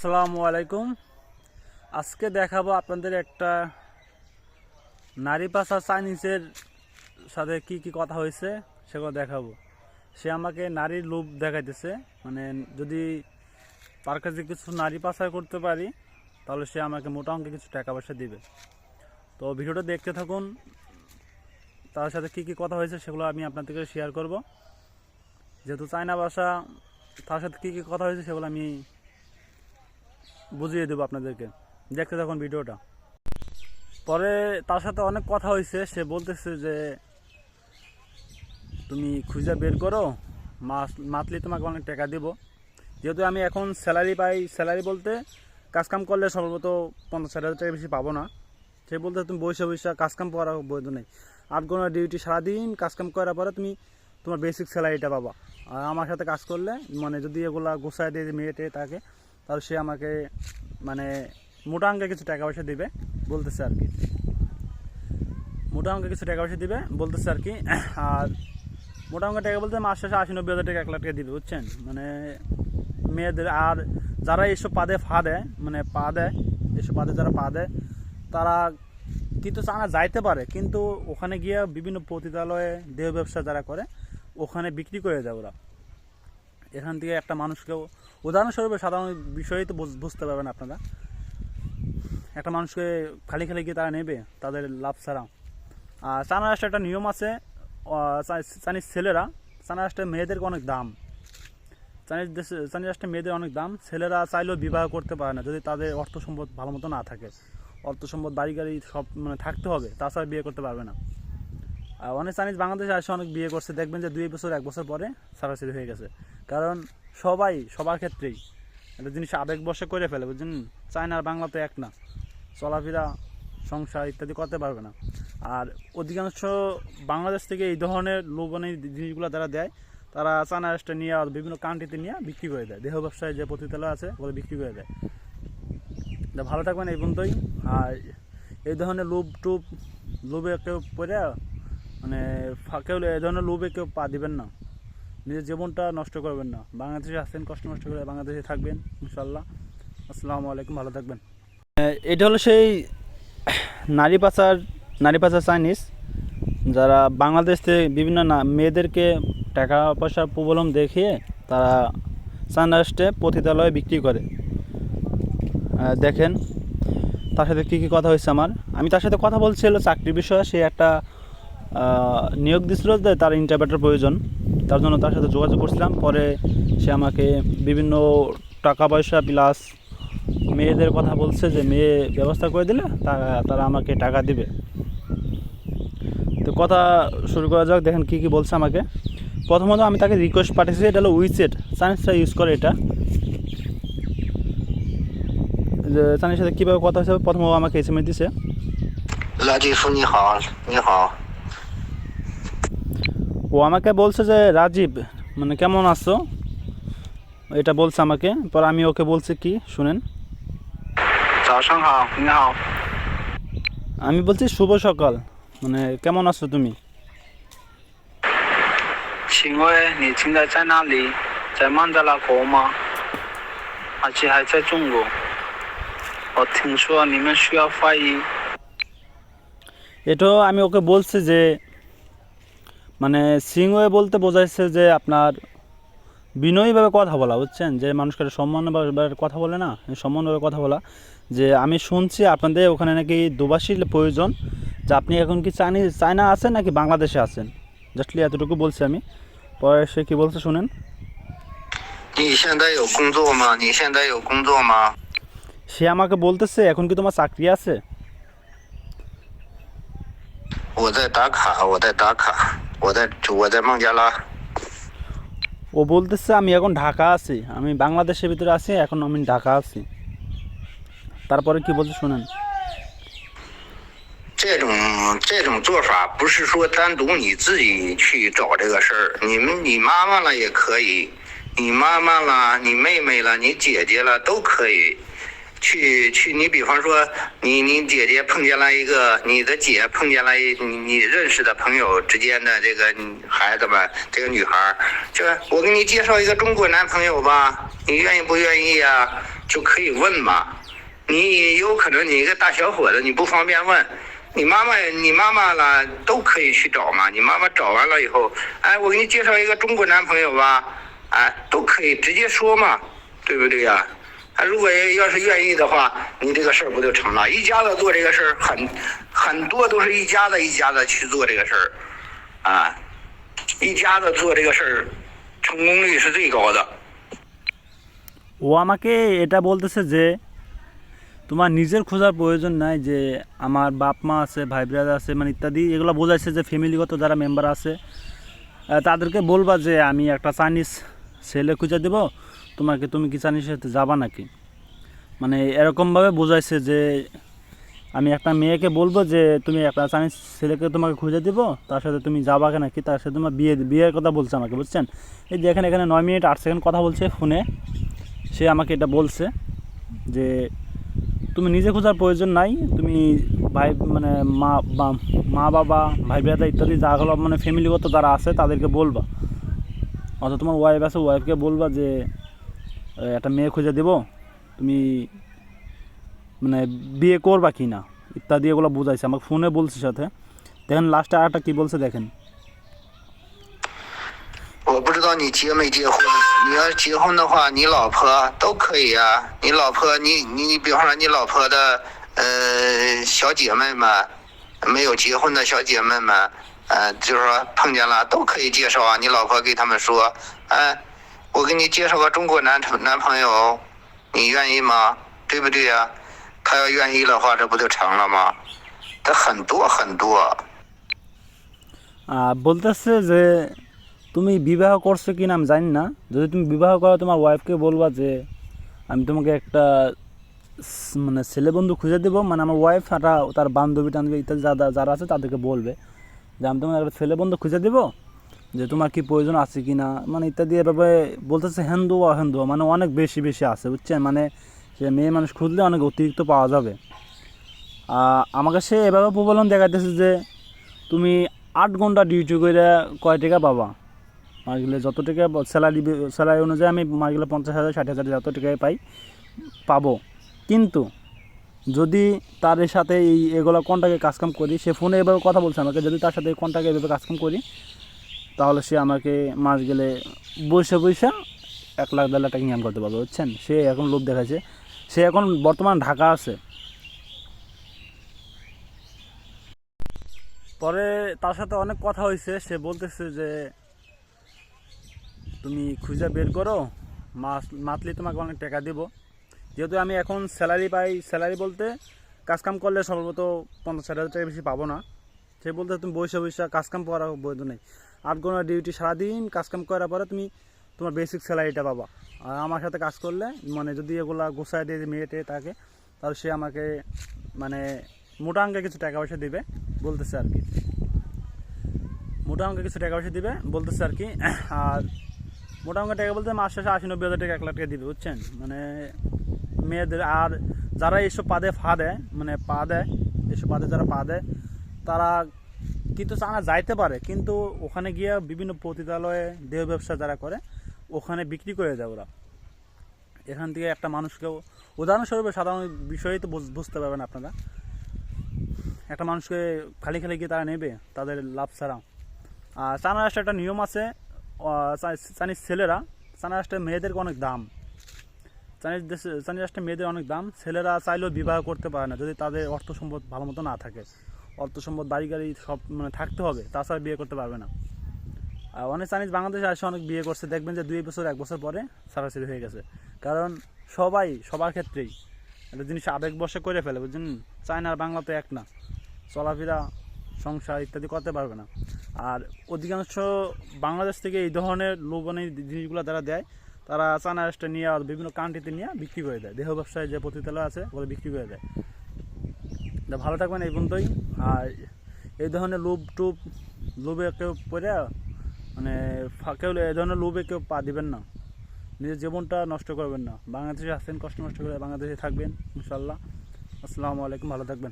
আসসালামু আলাইকুম। আজকে দেখাবো আপনাদের একটা নারী পাশা চাইনিজের সাথে কি কি কথা হয়েছে সেগুলো দেখাবো। সে আমাকে নারীর লোভ দেখাইতেছে, মানে যদি তার কাছে কিছু নারী পাচার করতে পারি তাহলে সে আমাকে মোটা অঙ্কে কিছু টাকা পয়সা দিবে। তো ভিডিওটা দেখতে থাকুন, তার সাথে কি কি কথা হয়েছে সেগুলো আমি আপনাদেরকে শেয়ার করব। যেহেতু চায়না ভাষা, তার সাথে কি কি কথা হয়েছে সেগুলো আমি বুঝিয়ে দেবো আপনাদেরকে। দেখতে থাকুন ভিডিওটা। পরে তার সাথে অনেক কথা হয়েছে, সে বলতেছে যে তুমি খুঁজে বের করো, মান্থলি তোমাকে অনেক টাকা দিব। যেহেতু আমি এখন স্যালারি পাই, স্যালারি বলতে কাজকাম করলে সর্বত 50,000 টাকা বেশি পাবো না। সে বলতে তুমি বসে বসে কাজকাম করার বৈধ নেই, 8 ঘন্টা ডিউটি সারাদিন কাজকাম করার পরে তুমি তোমার বেসিক স্যালারিটা পাবা। আর আমার সাথে কাজ করলে, মানে যদি এগুলা গোছায় দিয়ে মেয়েটে তাকে, তাহলে সে আমাকে মানে মোটা অঙ্কে কিছু টাকা পয়সা দিবে বলতেছে আর কি। মোটা অঙ্কে কিছু টাকা পয়সা দিবে বলতেছে আর কি। আর মোটা অঙ্কের টাকা বলতে মাস শেষে 80-90 হাজার টাকা, 1 লাখ টাকা দিবে, বুঝছেন। মানে মেয়েদের আর যারা এইসব পাদে দেয়, মানে পা দেয়, এইসব পাদে যারা পা দেয় তারা কিন্তু চায়না যাইতে পারে, কিন্তু ওখানে গিয়ে বিভিন্ন পতিতালয়ে দেহ ব্যবসা যারা করে ওখানে বিক্রি করে দেয় ওরা। এখান থেকে একটা মানুষকেও, উদাহরণস্বরূপ সাধারণ বিষয়ই তো বুঝতে পারবেন আপনারা, একটা মানুষকে খালি খালি গিয়ে তারা নেবে তাদের লাভ ছাড়া। আর চায়না রাষ্ট্রে একটা নিয়ম আছে, চাইনিজ ছেলেরা, চায়না রাষ্ট্রে মেয়েদেরকে অনেক দাম, চাইনিজ রাষ্ট্রে মেয়েদের অনেক দাম। ছেলেরা চাইলেও বিবাহ করতে পারে না যদি তাদের অর্থ সম্পদ ভালো মতো না থাকে। অর্থ সম্পদ, বাড়ি গাড়ি সব মানে থাকতে হবে, তাছাড়া বিয়ে করতে পারবে না। আর অনেক চাইনিজ বাংলাদেশে আসে অনেক বিয়ে করছে, দেখবেন যে 2 বছর 1 বছর পরে ছাড়াছাড়ি হয়ে গেছে। কারণ সবার ক্ষেত্রেই একটা জিনিস আবেগবশে করে ফেলে, বুঝছেন। চায়না আর বাংলা তো এক না, চলাফেরা, সংসার ইত্যাদি করতে পারবে না। আর অধিকাংশ বাংলাদেশ থেকে এই ধরনের লোভনীয় জিনিসগুলো যারা দেয় তারা চায়না রাষ্ট্রে নিয়ে আর বিভিন্ন কান্ট্রিতে নিয়ে বিক্রি করে দেয়, দেহ ব্যবসায় যে পতিতালয় আছে ওগুলো বিক্রি করে দেয়। ভালো থাকবেন এই পর্যন্তই। আর এই ধরনের লোভে কেউ পড়ে, মানে কেউ এই ধরনের লোভে কেউ পা দিবেন না, নিজের জীবনটা নষ্ট করবেন না। বাংলাদেশে আসছেন, কষ্ট নষ্ট করে বাংলাদেশে থাকবেন ইনশাল্লাহ। আসসালামু আলাইকুম, ভালো থাকবেন। এটা হলো সেই নারী পাচার চাইনিজ, যারা বাংলাদেশ থেকে বিভিন্ন মেয়েদেরকে টাকা পয়সার প্রবলম দেখিয়ে তারা চায়না রাষ্ট্রে পতিতালয়ে বিক্রি করে। দেখেন তার সাথে কী কী কথা হয়েছে আমার। আমি তার সাথে কথা বলছিল চাকরির বিষয়ে, সে একটা নিয়োগ দিচ্ছিল যে তার ইন্টারভিউটার প্রয়োজন, তার জন্য তার সাথে যোগাযোগ করছিলাম। পরে সে আমাকে বিভিন্ন টাকা পয়সা প্লাস মেয়েদের কথা বলছে যে মেয়ে ব্যবস্থা করে দিলে তারা আমাকে টাকা দিবে। তো কথা শুরু করা যাক, দেখেন কী কী বলছে আমাকে। প্রথমত আমি তাকে রিকোয়েস্ট পাঠিয়েছি, এটা হলো উইচেট, চাইনিজরা ইউজ করে এটা। যে চাইনিজ সাথে কীভাবে কথা হয়েছে, প্রথম আমাকে এসএমএস দিছে, ও আমাকে বলছে যে রাজীব মানে কেমন আছো, এটা বলছে আমাকে। পর আমি ওকে বলছি কি শুনেন, আমি বলছি শুভ সকাল, মানে কেমন আছো তুমি। এটাও আমি ওকে বলছি যে মানে সিংওয়ে বলতে বোঝাইছে যে আপনার বিনয়ীভাবে কথা বলা, বুঝছেন, যে মানুষকে সম্মানভাবে কথা বলে না, সম্মানভাবে কথা বলা। যে আমি শুনছি আপনাদের ওখানে নাকি দুবাসীর প্রয়োজন, যে আপনি এখন কি চায়না আছেন নাকি বাংলাদেশে আছেন, জাস্টলি এতটুকু বলছি আমি। পরে সে কি বলছে শুনেন, সে আমাকে বলতেছে এখন কি তোমার চাকরি আছে। ও বলতেছে আমি এখন ঢাকা আছি, আমি বাংলাদেশের ভিতরে আছি, এখন আমি ঢাকা আছি। তারপরে কি বলছে শুনেন, 这种做法不是说单独你自己去找这个事儿，你妈妈了也可以，你妈妈了，你妹妹了，你姐姐了都可以。去，你比方说你姐姐碰见了一个，你的姐碰见了你认识的朋友之间的这个孩子们，这个女孩，这我给你介绍一个中国男朋友吧，你愿意不愿意啊？就可以问嘛。你有可能你一个大小伙子，你不方便问，你妈妈啦都可以去找嘛。你妈妈找完了以后，哎，我给你介绍一个中国男朋友吧，哎，都可以直接说嘛，对不对呀？他如果要是愿意的话，你这个事儿不就成了？一家子做这个事儿，很多都是一家子去做这个事儿，啊，一家子做这个事儿，成功率是最高的。ও আমাকে এটা বলতেছে যে তোমার নিজের খোঁজার প্রয়োজন নাই, যে আমার বাপ মা আছে, ভাই ব্রাদার আছে, মানে ইত্যাদি এগুলো বোঝাইছে যে ফ্যামিলিগত যারা মেম্বার আছে তাদেরকে বলবা যে আমি একটা চাইনিজ ছেলে খুঁজে দেব তোমাকে, তুমি কি চাইনিজ সাথে যাবা নাকি, মানে এরকমভাবে বোঝাইছে যে আমি একটা মেয়েকে বলবো যে তুমি একটা চাইনিজ ছেলেকে তোমাকে খুঁজে দেব, তার সাথে তুমি যাবা নাকি, তার সাথে তোমার বিয়ের কথা বলছে আমাকে, বুঝছেন? এই যে এখানে 9 মিনিট 8 সেকেন্ড কথা বলছে ফোনে, সে আমাকে এটা বলছে যে তুমি নিজে খোঁজার প্রয়োজন নাই, তুমি ভাই মানে মা বাবা ভাই ব্রাদার ইত্যাদি যাগুলো মানে ফ্যামিলিগত যারা আছে তাদেরকে বলবা, অথবা তোমার ওয়াইফ আছে ওয়াইফকে বলবা যে একটা মেয়ে খুঁজে দেব, তুমি মানে বিয়ে করবা কি না ইত্যাদি এগুলো বোঝাইছে আমাকে ফোনে বলছে সাথে। দেখেন লাস্টে আরেকটা কী বলছে দেখেন।我不知道你结没结婚，你要结婚的话，你老婆都可以啊。你老婆，你比方说你老婆的小姐妹们，没有结婚的小姐妹们，就是说碰见了都可以介绍啊。你老婆给他们说，哎，我给你介绍个中国男朋友，你愿意吗？对不对呀？他要愿意的话，这不就成了吗？他很多很多。বলতেছে যে তুমি বিবাহ করছো কি না আমি জানি না, যদি তুমি বিবাহ করো তোমার ওয়াইফকে বলবা যে আমি তোমাকে একটা মানে ছেলে বন্ধু খুঁজে দেবো, মানে আমার ওয়াইফ আর তার বান্ধবী টান্ধবী ইত্যাদি যারা আছে তাদেরকে বলবে যে আমি তোমাকে একটা ছেলে বন্ধু খুঁজে দেবো, যে তোমার কি প্রয়োজন আছে কি না, মানে ইত্যাদি এভাবে বলতেছে। হিন্দু মানে অনেক বেশি আছে, বুঝছেন? মানে সে মেয়ে মানুষ খুঁজলে অনেক অতিরিক্ত পাওয়া যাবে। আমাকে সে এভাবে প্রবলেম দেখাইতেছে যে তুমি 8 ঘন্টা ডিউটি করে কয় টাকা পাবা, মাসগুলো যত টাকা স্যালারি অনুযায়ী আমি মাসগুলো 50,000 60,000 যত টাকায় পাবো, কিন্তু যদি তার সাথে এগুলো কন্ট্রাক্টে কাজকাম করি, সে ফোনে এভাবে কথা বলছে আমাকে, যদি তার সাথে কন্ট্রাক্টে এভাবে কাজকাম করি তাহলে সে আমাকে মাস গেলে বৈশা 1 লাখ 1.5 লাখ টাকা ইনকাম করতে পারবে, বুঝছেন? সে এখন লোভ দেখাচ্ছে, সে এখন বর্তমান ঢাকা আছে। পরে তার সাথে অনেক কথা হয়েছে, সে বলতেছে যে তুমি খুঁজে বের করো, মান্থলি তোমাকে অনেক টাকা দিব, যেহেতু আমি এখন স্যালারি পাই, স্যালারি বলতে কাজকাম করলে সর্বত 50,000 টাকা বেশি পাবো না। সে বলতে তুমি বৈশা কাজকাম করা বৈধ নেই, 8 ঘন্টা ডিউটি সারাদিন কাজকাম করার পরে তুমি তোমার বেসিক স্যালারিটা পাবা। আর আমার সাথে কাজ করলে মানে যদি এগুলা গোছায় দিয়ে মেয়েটে তাকে, তাহলে সে আমাকে মানে মোটা অঙ্কে কিছু টাকা পয়সা দিবে বলতেছে আর কি, মোটা অঙ্কে কিছু টাকা পয়সা দিবে বলতেছে আর কি। আর মোটা অঙ্কের টাকা বলতে মাস শেষে 80-90 হাজার টাকা 1 লাখ টাকা দিবে, বুঝছেন? মানে মেয়েদের আর যারা এইসব পাদে মানে এইসব পাদে যারা তারা কিন্তু চানা যাইতে পারে, কিন্তু ওখানে গিয়ে বিভিন্ন পতিতালয়ে দেহ ব্যবসা যারা করে ওখানে বিক্রি করে দেয় ওরা। এখান থেকে একটা মানুষকেও উদাহরণস্বরূপ সাধারণ বিষয়ই তো বুঝতে পারবেন আপনারা, একটা মানুষকে খালি গিয়ে তারা নেবে তাদের লাভ ছাড়া। আর চানা রাষ্ট্রে একটা নিয়ম আছে, চাইনিজ ছেলেরা, চাইনা রাষ্ট্রে মেয়েদের অনেক দাম, চাইনিজ রাষ্ট্রে মেয়েদের অনেক দাম, ছেলেরা চাইলেও বিবাহ করতে পারে না যদি তাদের অর্থ সম্পদ ভালো মতো না থাকে, অর্থ সম্পদ বাড়ি গাড়ি সব মানে থাকতে হবে, তাছাড়া বিয়ে করতে পারবে না। আর অনেক চাইনিজ বাংলাদেশে আসে অনেক বিয়ে করছে, দেখবেন যে 2 বছর 1 বছর পরে ছাড়াছাড়ি হয়ে গেছে, কারণ সবার ক্ষেত্রেই একটা জিনিস আবেগবশে করে ফেলে, বুঝছেন? চায়না আর বাংলা তো এক না, চলাফেরা সংসার ইত্যাদি করতে পারবে না। আর অধিকাংশ বাংলাদেশ থেকে এই ধরনের লোভনীয় জিনিসগুলো যারা দেয় তারা চায়না রাষ্ট্রে নিয়ে আর বিভিন্ন কান্ট্রিতে নিয়ে বিক্রি করে দেয়, দেহ ব্যবসায় যে পতিতালয় আছে ওগুলো বিক্রি করে দেয়। ভালো থাকবেন এই পর্যন্তই। আর এই ধরনের লোভে কেউ পড়ে মানে কেউ এই ধরনের লোভে কেউ পা দিবেন না, নিজের জীবনটা নষ্ট করবেন না। বাংলাদেশে আসেন, কষ্ট নষ্ট করে বাংলাদেশে থাকবেন ইনশাল্লাহ। আসসালামু আলাইকুম, ভালো থাকবেন।